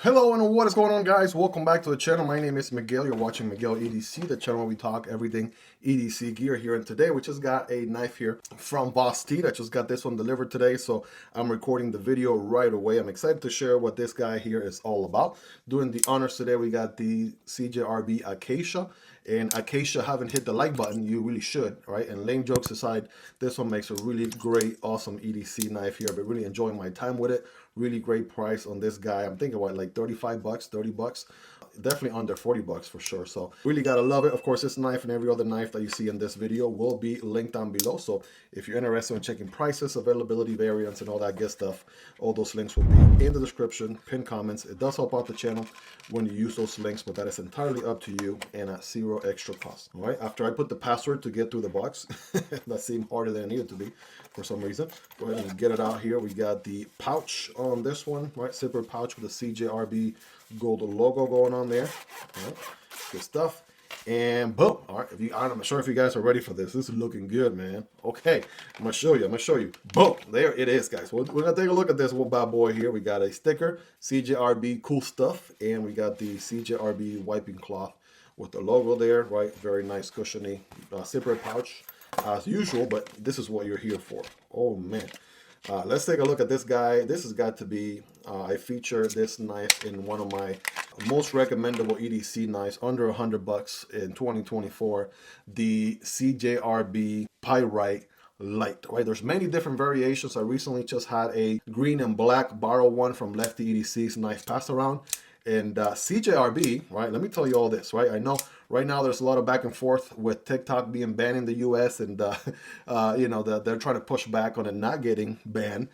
Hello and what is going on, guys? Welcome back to the channel. My name is Miguel. You're watching Miguel EDC, the channel where we talk everything EDC gear here. And today we just got a knife here from Vosteed. I just got this one delivered today, so I'm recording the video right away. I'm excited to share what this guy here is all about. Doing the honors today, we got the CJRB Acacia. And Acacia haven't hit the like button, you really should, right? And lame jokes aside, this one makes a really great, awesome EDC knife here. But really enjoying my time with it. Really great price on this guy. I'm thinking what, like 35 bucks, 30 bucks. Definitely under 40 bucks for sure. So really gotta love it. Of course, this knife and every other knife that you see in this video will be linked down below. So if you're interested in checking prices, availability, variants, and all that good stuff, all those links will be in the description, pinned comments. It does help out the channel when you use those links, but that is entirely up to you and at zero extra cost. All right, after I put the password to get through the box, that seemed harder than it needed to be for some reason. Go ahead and get it out here. We got the pouch on this one, right? Zipper pouch with the CJRB gold logo going on there. All right, good stuff. And boom. All right, I'm not sure if you guys are ready for this. This is looking good, man. Okay, I'm gonna show you. Boom, there it is, guys. We're gonna take a look at this one bad boy here. We got a sticker, CJRB cool stuff, and we got the CJRB wiping cloth with the logo there, right? Very nice, cushiony zipper pouch as usual, but this is what you're here for. Oh man. Let's take a look at this guy. This has got to be, I featured this knife in one of my most recommendable EDC knives, under 100 bucks in 2024, the CJRB Pyrite Light, right? There's many different variations. I recently just had a green and black borrow one from Lefty EDC's knife passed around. And CJRB, right, let me tell you all this, right? I know right now there's a lot of back and forth with TikTok being banned in the US, and you know, they're trying to push back on it not getting banned.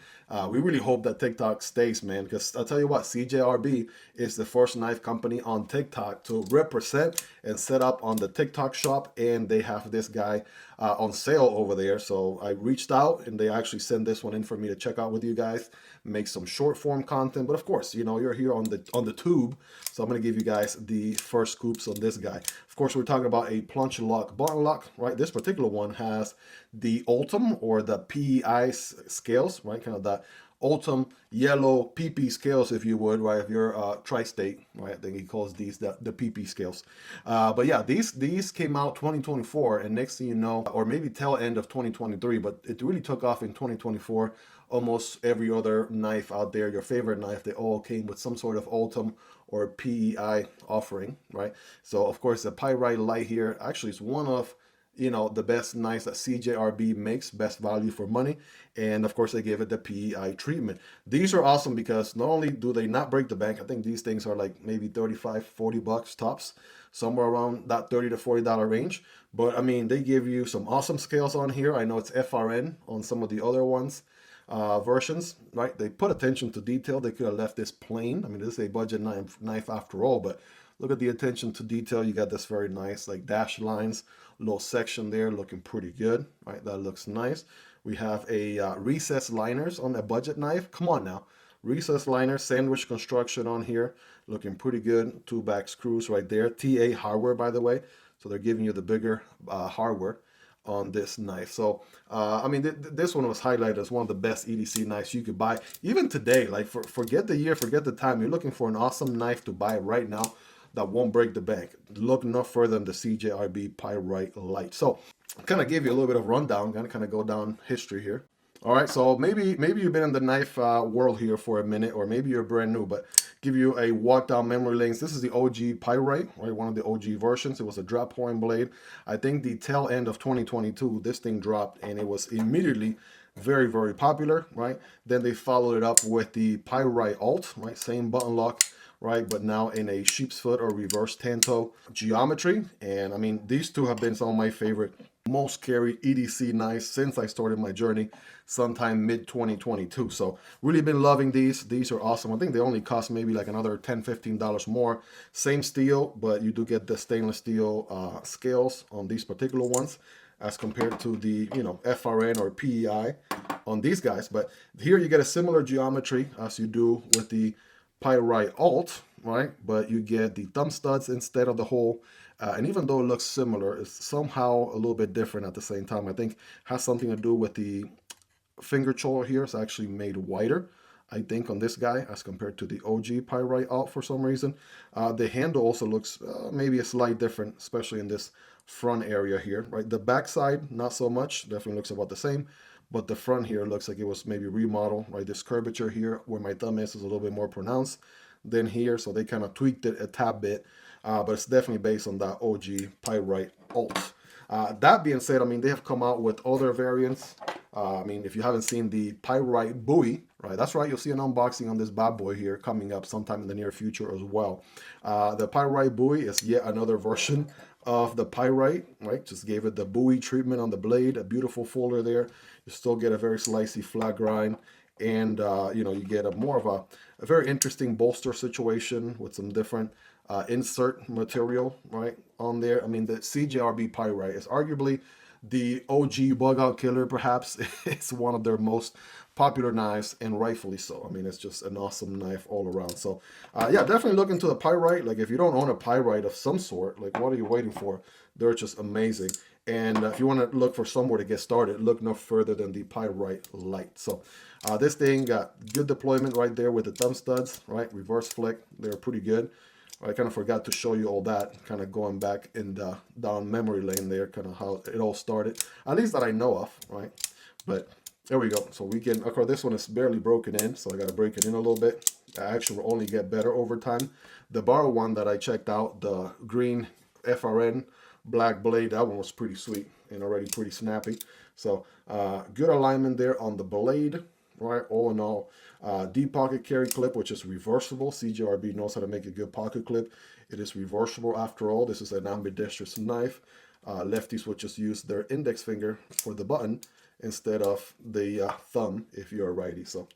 We really hope that TikTok stays, man, because I'll tell you what, CJRB is the first knife company on TikTok to represent and set up on the TikTok shop, and they have this guy on sale over there. So I reached out and they actually sent this one in for me to check out with you guys, make some short form content. But of course, you know, you're here on the tube, so I'm going to give you guys the first scoops on this guy. Of course, we're talking about a plunge lock button lock, right? This particular one has the Ultim or the PEI scales, right? Kind of that Ultim yellow PP scales, if you would, right? If you're tri-state, right? I think he calls these the PP scales. But yeah, these came out 2024, and next thing you know, or maybe tail end of 2023, but it really took off in 2024. Almost every other knife out there, your favorite knife, they all came with some sort of Ultim or PEI offering, right? So of course the Pyrite Light here actually is one of, you know, the best knives that CJRB makes, best value for money. And of course they give it the PEI treatment. These are awesome because not only do they not break the bank, I think these things are like maybe 35, 40 bucks tops, somewhere around that $30 to $40 range. But I mean, they give you some awesome scales on here. I know it's FRN on some of the other ones. Versions, right? They put attention to detail. They could have left this plain. I mean, this is a budget knife after all, but look at the attention to detail. You got this very nice like dash lines, little section there looking pretty good, right? That looks nice. We have a recessed liners on a budget knife. Come on now. Recessed liner, sandwich construction on here, looking pretty good. Two back screws right there. TA hardware, by the way. So they're giving you the bigger hardware on this knife. So I mean, this one was highlighted as one of the best EDC knives you could buy even today. Like forget the year, forget the time. You're looking for an awesome knife to buy right now that won't break the bank. Look no further than the CJRB Pyrite Light. So kind of give you a little bit of rundown, gonna kind of go down history here. All right, so maybe you've been in the knife world here for a minute, or maybe you're brand new, but give you a walk down memory lanes. This is the OG Pyrite, right? One of the OG versions. It was a drop point blade. I think the tail end of 2022, this thing dropped, and it was immediately very, very popular, right? Then they followed it up with the Pyrite Alt, right? Same button lock, right? But now in a sheep's foot or reverse tanto geometry. And I mean, these two have been some of my favorite, most carried EDC knives since I started my journey sometime mid 2022. So really been loving these. These are awesome. I think they only cost maybe like another $10, $15 more. Same steel, but you do get the stainless steel scales on these particular ones as compared to the, you know, FRN or PEI on these guys. But here you get a similar geometry as you do with the Pyrite Alt, right? But you get the thumb studs instead of the hole. And even though it looks similar, it's somehow a little bit different at the same time. I think has something to do with the finger choil here. It's actually made wider I think, on this guy as compared to the OG Pyrite Alt for some reason. The handle also looks maybe a slight different, especially in this front area here, right? The back side, not so much, definitely looks about the same, but the front here looks like it was maybe remodeled, right? This curvature here where my thumb is a little bit more pronounced than here, so they kind of tweaked it a tad bit, but it's definitely based on that OG Pyrite Alt. That being said, I mean, they have come out with other variants. I mean, if you haven't seen the Pyrite Bowie, right, that's right, you'll see an unboxing on this bad boy here coming up sometime in the near future as well. The Pyrite Bowie is yet another version of the Pyrite, right? Just gave it the Bowie treatment on the blade, a beautiful folder there. You still get a very slicey flat grind, and you know, you get a more of a very interesting bolster situation with some different insert material right on there. I mean, the CJRB Pyrite is arguably the OG bug out killer, perhaps. It's one of their most popular knives, and rightfully so. I mean, it's just an awesome knife all around. So yeah, definitely look into the Pyrite. Like, if you don't own a Pyrite of some sort, like, what are you waiting for? They're just amazing. And if you want to look for somewhere to get started, look no further than the Pyrite Lite. So this thing got good deployment right there with the thumb studs, right? Reverse flick, they're pretty good. I kind of forgot to show you all that, kind of going back in the down memory lane there, kind of how it all started, at least that I know of, right? But there we go. So we can, of course, this one is barely broken in, so I got to break it in a little bit. The action will only get better over time. The borrow one that I checked out, the green FRN black blade, that one was pretty sweet and already pretty snappy. So good alignment there on the blade, right? All in all, deep pocket carry clip, which is reversible. CJRB knows how to make a good pocket clip. It is reversible after all. This is an ambidextrous knife. Lefties would just use their index finger for the button instead of the thumb if you're a righty. So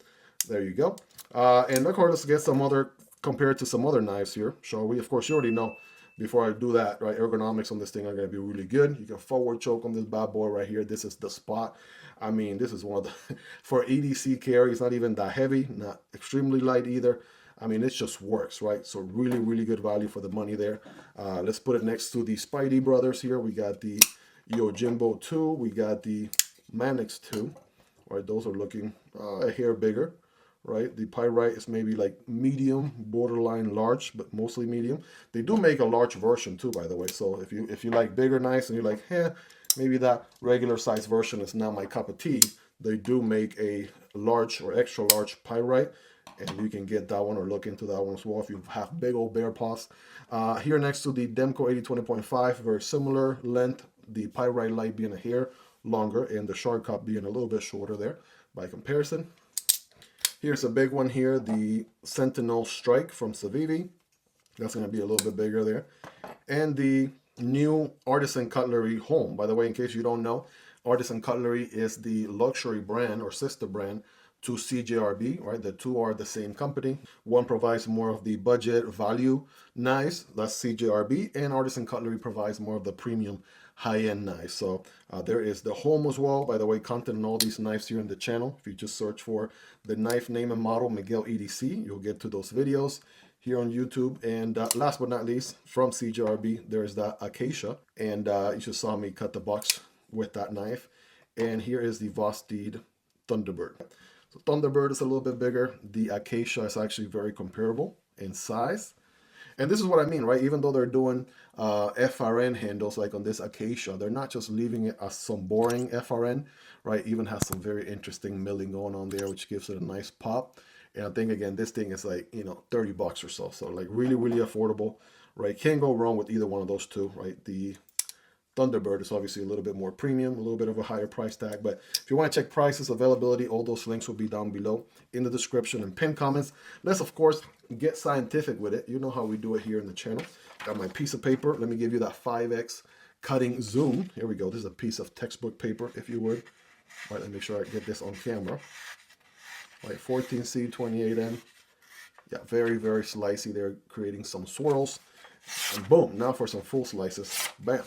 there you go. And of course, let's get some other, compared to some other knives here, shall we? Of course, you already know, before I do that, right, ergonomics on this thing are going to be really good. You can forward choke on this bad boy right here. This is the spot. I mean, this is one of the, for EDC carry, it's not even that heavy, not extremely light either. I mean, it just works, right? So really, really good value for the money there. Let's put it next to the Spidey brothers here. We got the Yojimbo 2. We got the Manix 2, right? Those are looking a hair bigger, right? The Pyrite is maybe like medium, borderline large, but mostly medium. They do make a large version too, by the way. So if you like bigger knives and you're like, maybe that regular size version is not my cup of tea, they do make a large or extra large Pyrite, and you can get that one or look into that one as well if you have big old bear paws. Here next to the Demko AD 20.5, very similar length, the Pyrite Lite being a hair longer and the Shark Cub being a little bit shorter there by comparison. Here's a big one here, the Sentinel Strike from Civivi. That's going to be a little bit bigger there. And the new Artisan Cutlery Holm. By the way, in case you don't know, Artisan Cutlery is the luxury brand or sister brand to CJRB, right? The two are the same company. One provides more of the budget value knives, that's CJRB, and Artisan Cutlery provides more of the premium high-end knives. So there is the Holm as well. By the way, content on all these knives here in the channel. If you just search for the knife name and model Miguel EDC, you'll get to those videos here on YouTube. And last but not least, from CJRB, there is the Acacia. And you just saw me cut the box with that knife. And here is the Vosteed Thunderbird. So Thunderbird is a little bit bigger. The Acacia is actually very comparable in size. And this is what I mean, right? Even though they're doing FRN handles like on this Acacia, they're not just leaving it as some boring FRN, right? Even has some very interesting milling going on there, which gives it a nice pop. And I think, again, this thing is like, you know, 30 bucks or so. So like really, really affordable, right? Can't go wrong with either one of those two, right? The Thunderbird is obviously a little bit more premium, a little bit of a higher price tag. But if you want to check prices, availability, all those links will be down below in the description and pinned comments. Let's, of course, get scientific with it. You know how we do it here in the channel. Got my piece of paper. Let me give you that 5x cutting zoom. Here we go. This is a piece of textbook paper, if you would. All right, let me make sure I get this on camera. All right, 14C, 28N. Yeah, very, very slicey there, creating some swirls. And boom, now for some full slices. Bam.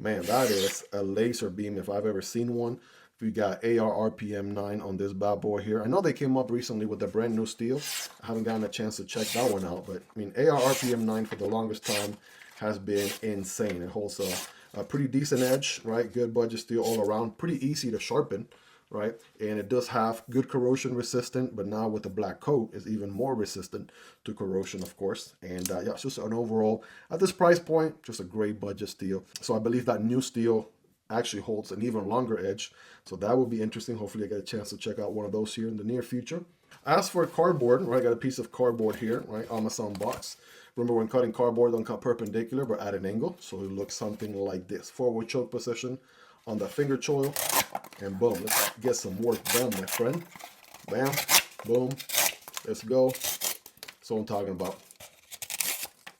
Man, that is a laser beam if I've ever seen one. We got AR RPM 9 on this bad boy here. I know they came up recently with the brand new steel. I haven't gotten a chance to check that one out, but I mean, AR RPM 9 for the longest time has been insane. It holds a pretty decent edge, right? Good budget steel all around. Pretty easy to sharpen, right? And it does have good corrosion resistant, but now with the black coat is even more resistant to corrosion, of course. And yeah, it's just an overall, at this price point, just a great budget steel. So I believe that new steel actually holds an even longer edge. So that will be interesting. Hopefully I get a chance to check out one of those here in the near future. As for cardboard, right, I got a piece of cardboard here, right, Amazon box. Remember, when cutting cardboard, don't cut perpendicular, but at an angle. So it looks something like this. Forward choke position on the finger choil, and boom, let's get some work done, my friend. Bam, boom, let's go. That's what I'm talking about.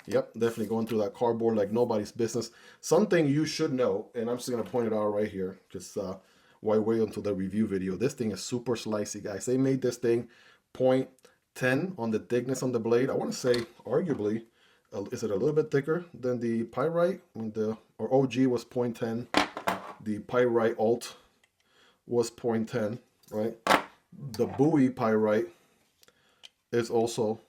Yep, definitely going through that cardboard like nobody's business. Something you should know, and I'm just going to point it out right here, just why wait until the review video. This thing is super slicey, guys. They made this thing 0.10 on the thickness on the blade. I want to say, arguably, is it a little bit thicker than the Pyrite? Or OG was 0.10. The Pyrite Alt was 0.10, right? The Bowie Pyrite is also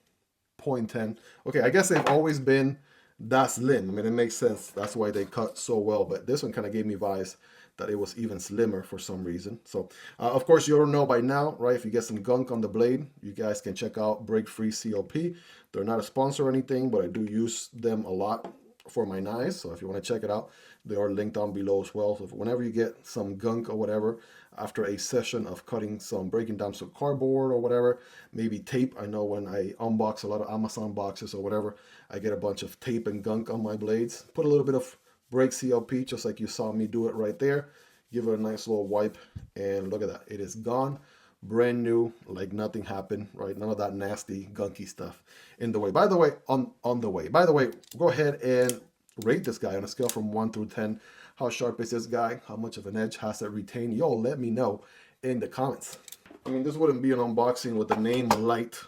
0.10. Okay, I guess they've always been that slim. I mean, it makes sense. That's why they cut so well. But this one kind of gave me vibes that it was even slimmer for some reason. So, of course, you already know by now, right? If you get some gunk on the blade, you guys can check out Break Free CLP. They're not a sponsor or anything, but I do use them a lot for my knives. So if you want to check it out, they are linked down below as well. So whenever you get some gunk or whatever, after a session of breaking down some cardboard or whatever, maybe tape. I know when I unbox a lot of Amazon boxes or whatever, I get a bunch of tape and gunk on my blades. Put a little bit of Break CLP, just like you saw me do it right there. Give it a nice little wipe, and look at that. It is gone. Brand new, like nothing happened, right? None of that nasty, gunky stuff in the way. By the way, on the way. By the way, go ahead and rate this guy on a scale from 1 through 10. How sharp is this guy? How much of an edge has it retained? Yo, let me know in the comments. I mean, this wouldn't be an unboxing with the name light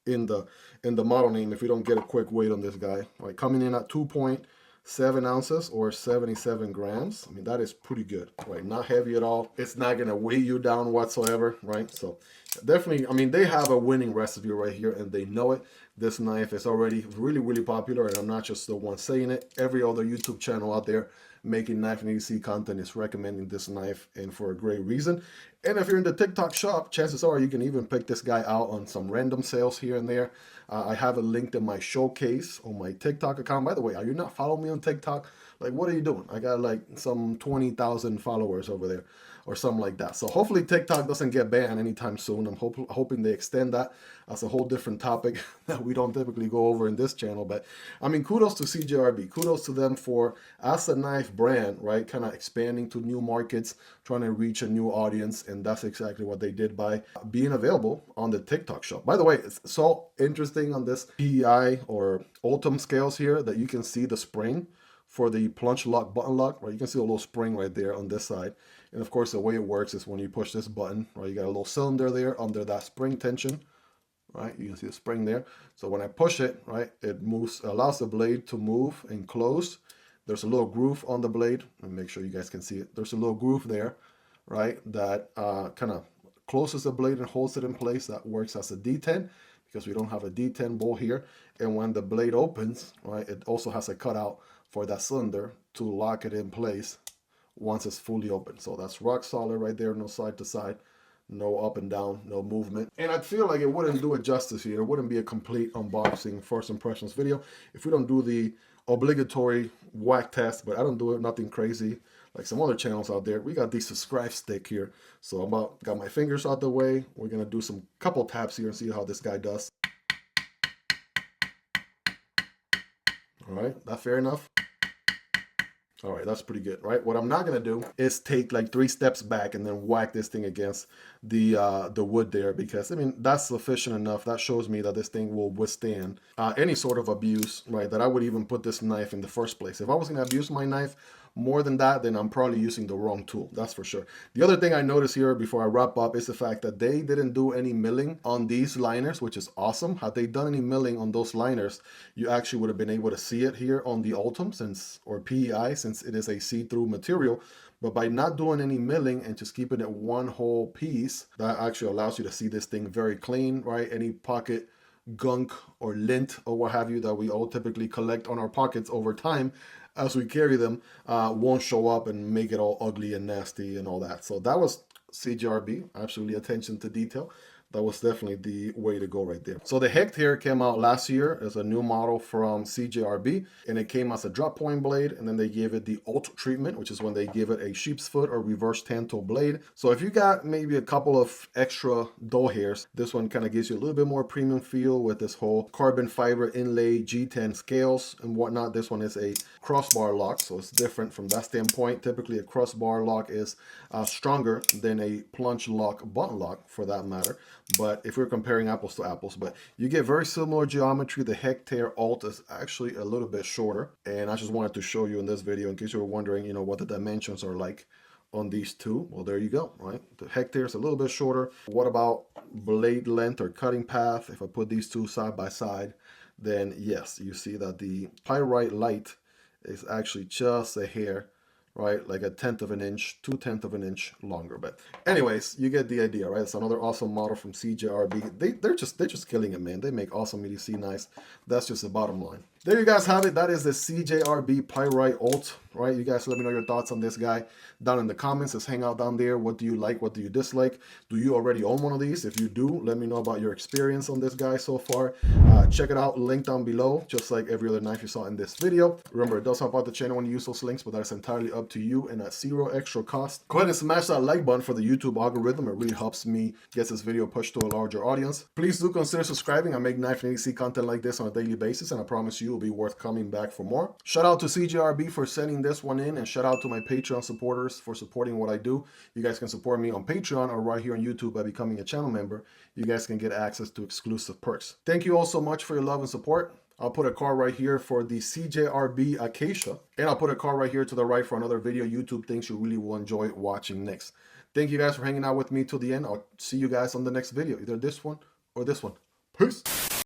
in the model name if we don't get a quick weight on this guy. Right, coming in at 2.7 ounces or 77 grams. I mean, that is pretty good, right? Not heavy at all. It's not gonna weigh you down whatsoever, right? So definitely, I mean, they have a winning recipe right here and they know it. This knife is already really, really popular, and I'm not just the one saying it. Every other YouTube channel out there making knife and EDC content is recommending this knife, and for a great reason. And if you're in the TikTok shop, chances are you can even pick this guy out on some random sales here and there. I have it linked in my showcase on my TikTok account. By the way, are you not following me on TikTok? Like, what are you doing? I got like some 20,000 followers over there or something like that. So hopefully TikTok doesn't get banned anytime soon. I'm hoping they extend that. That's a whole different topic that we don't typically go over in this channel. But I mean, kudos to CJRB. Kudos to them for, as a knife brand, right, kind of expanding to new markets, trying to reach a new audience. And that's exactly what they did by being available on the TikTok shop. By the way, it's so interesting on this PEI or Ultim scales here that you can see the spring for the plunge lock button lock, right? You can see a little spring right there on this side. And of course, the way it works is when you push this button, right, you got a little cylinder there under that spring tension, right? You can see the spring there. So when I push it, right, it moves, allows the blade to move and close. There's a little groove on the blade. Let me make sure you guys can see it. There's a little groove there, right, that kind of closes the blade and holds it in place. That works as a D10 because we don't have a D10 bolt here. And when the blade opens, right, it also has a cutout for that cylinder to lock it in place once it's fully open. So that's rock solid right there, no side to side, no up and down, no movement. And I feel like it wouldn't do it justice here. It wouldn't be a complete unboxing first impressions video if we don't do the obligatory whack test, but I don't do it, nothing crazy like some other channels out there. We got the subscribe stick here. So got my fingers out the way. We're gonna do some couple taps here and see how this guy does. All right, that fair enough? All right, that's pretty good, right? What I'm not gonna do is take like 3 steps back and then whack this thing against the wood there, because I mean, that's sufficient enough. That shows me that this thing will withstand any sort of abuse, right? That I would even put this knife in the first place. If I was gonna abuse my knife more than that, then I'm probably using the wrong tool, that's for sure. The other thing I noticed here before I wrap up is the fact that they didn't do any milling on these liners, which is awesome. Had they done any milling on those liners, you actually would have been able to see it here on the Ultim or PEI, since it is a see-through material. But by not doing any milling and just keeping it one whole piece, that actually allows you to see this thing very clean, right? Any pocket gunk or lint or what have you that we all typically collect on our pockets over time as we carry them won't show up and make it all ugly and nasty and all that. So that was CJRB, absolutely attention to detail. That was definitely the way to go right there. So the Hectare came out last year as a new model from CJRB, and it came as a drop point blade, and then they gave it the Alt treatment, which is when they give it a sheep's foot or reverse tanto blade. So if you got maybe a couple of extra dull hairs, this one kind of gives you a little bit more premium feel with this whole carbon fiber inlay G10 scales and whatnot. This one is a crossbar lock, so it's different from that standpoint. Typically a crossbar lock is stronger than a plunge lock button lock for that matter. But if we're comparing apples to apples, but you get very similar geometry. The Hectare Alt is actually a little bit shorter, and I just wanted to show you in this video in case you were wondering, you know, what the dimensions are like on these two. Well, there you go, right? The Hectare is a little bit shorter. What about blade length or cutting path? If I put these two side by side, then yes, you see that the Pyrite Light is actually just a hair, right? Like a 1/10 of an inch, 2/10 of an inch longer. But anyways, you get the idea, right? It's another awesome model from CJRB. They're just killing it, man. They make awesome EDC nice. That's just the bottom line. There you guys have it. That is the CJRB Pyrite Alt, right? You guys let me know your thoughts on this guy down in the comments. Let's hang out down there. What do you like? What do you dislike? Do you already own one of these? If you do, let me know about your experience on this guy so far. Check it out, link down below, just like every other knife you saw in this video. Remember, it does help out the channel when you use those links, but that's entirely up to you and at zero extra cost. Go ahead and smash that like button for the YouTube algorithm. It really helps me get this video pushed to a larger audience. Please do consider subscribing. I make knife and EDC content like this on a daily basis, and I promise you will be worth coming back for more. Shout out to CJRB for sending this one in, and shout out to my Patreon supporters for supporting what I do. You guys can support me on Patreon or right here on YouTube by becoming a channel member. You guys can get access to exclusive perks. Thank you all so much for your love and support. I'll put a card right here for the CJRB Acacia, and I'll put a card right here to the right for another video YouTube thinks you really will enjoy watching next. Thank you guys for hanging out with me till the end. I'll see you guys on the next video, either this one or this one. Peace.